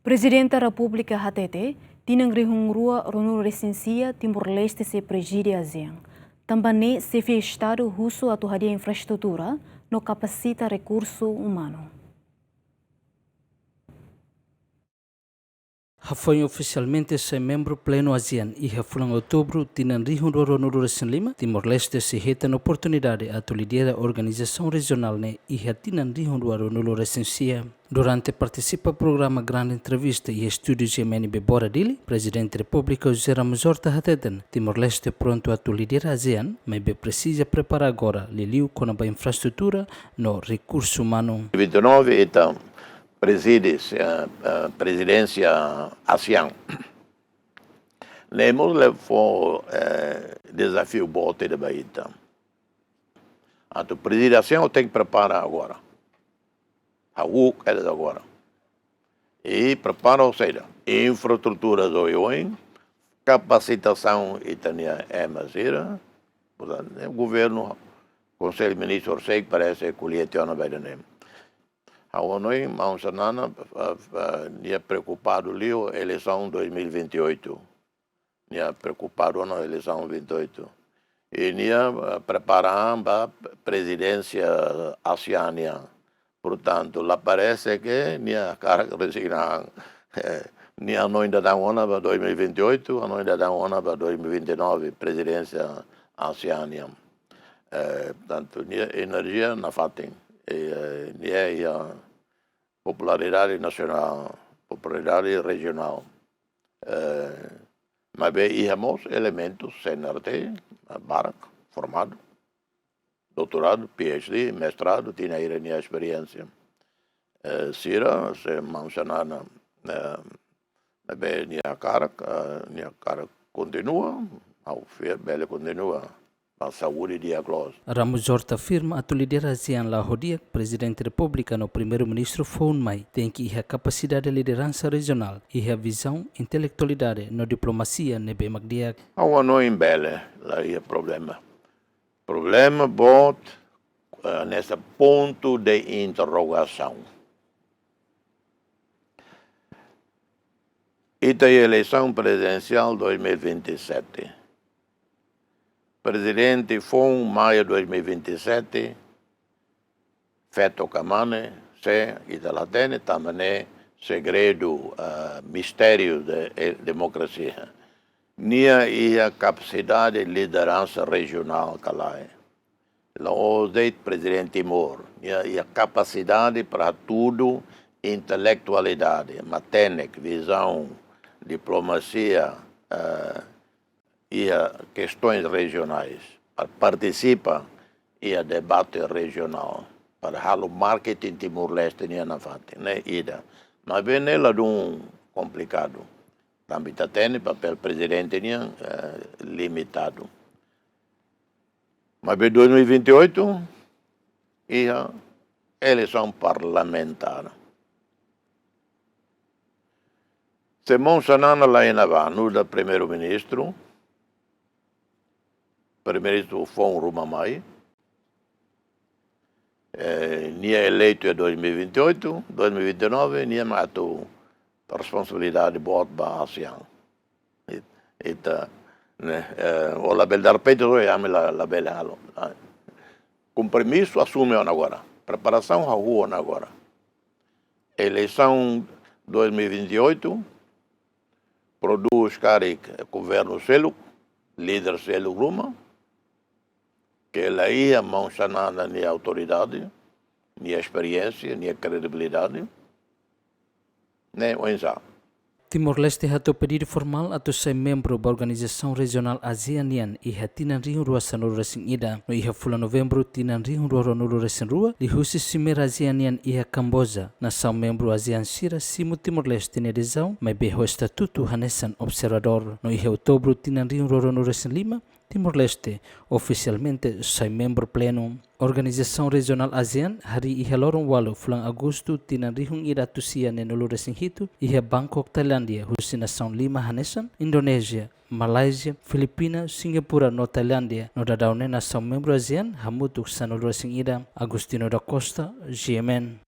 Presidente da República HTT, tinangrihung rua ronu resensia Timor-Leste se preside ASEAN. Também se fez Estado russo atuaria infraestrutura no capacita recurso humano. Foi oficialmente sem membro pleno ASEAN e em outubro tinangrihung rua ronu resenlima Timor-Leste se reta na oportunidade a lidera a organização regional e tinangrihung rua ronu resensia. Durante participa programa Grande Entrevista e Estúdios MNB Boradili, Presidente da República José Ramos Horta Hateten, Timor-Leste pronto a liderar a ASEAN, mas precisa preparar agora liliu com a infraestrutura no recurso humano. 29 então preside a presidência ASEAN. Lemos levou desafio bote de Bahia. A presidência tem que preparar agora. A UC eles agora. E prepara, ou seja, infraestrutura do IOIN, capacitação italiana é mazira, o governo, Conselho de Ministros, sei que parece que o Lietiano vai dar. A ONU, Mansanana, é preocupado ali a eleição 2028. É preocupado na eleição 28. E é preparando a presidência asiânica. Portanto, lá parece que a cara resignar, não ainda dá uma para 2028, não ainda dá uma para 2029, presidência asiânica. Portanto, energia na FATEM, e a popularidade nacional, popularidade regional. Mas temos elementos CNRT, Barak, formado. Doutorado, PhD, mestrado, tinha a experiência. Sira, se mencionar a cara continua, ao bela continua, a saúde de Aglos. Ramos Horta afirma a liderar ASEAN lá rodia, Presidente da República no primeiro-ministro Founmai, tem que a capacidade de liderança regional e a visão intelectualidade na diplomacia nebe magdiak. A ONU em Bele, lá é problema. Problema bot nesse ponto de interrogação. E tem a eleição presidencial 2027. Presidente foi em maio de 2027, feito Kamane, se Italatene, também segredo, mistério da democracia. Nia e a capacidade de liderança regional calai. O presidente Timor, e a capacidade para tudo, intelectualidade, técnica, visão, diplomacia e a questões regionais. Participa e a debate regional. Para o marketing Timor-Leste na frente, né? Mas bem ela de complicado. Também tem papel presidente limitado. Mas em 2028, e a eleição parlamentar. Se mencionar lá em Havana, do primeiro-ministro foi Rumamai, é eleito em 2028, 2029, nie matou a responsabilidade de botar para a ASEAN. O label da repente é a label. Compromisso assume agora. Preparação a rua agora. Eleição 2028, produz governo Seluk, líder Seluk Ruma, que ela ia mencionar nem a autoridade, nem a experiência, nem a credibilidade. Timor-Leste hat o pedido formal a ser membro da Organização Regional ASEAN e a tinangrihung rua sanuru resingida. No iha fula novembro tinangrihung rua ronuru resinrua li husi simer ASEAN e a Camboja. Nação membro ASEAN sira simu Timor-Leste ne desau, mas berro estatuto hanesan observador. No iha outubro tinangrihung rua ronuru resinlima, Timor-Leste oficialmente sai membro pleno. Organização Regional ASEAN hari iha lorong walu fulang Agosto tinangrihung ira tusia ne nulu resinghitu iha Bangkok Thailandia husi nação lima hanesan Indonésia, Malaysia, Filipina, Singapura no Thailandia no dadaune nação membro ASEAN hamutuk sanulu resingida Agustino da Costa, GMN.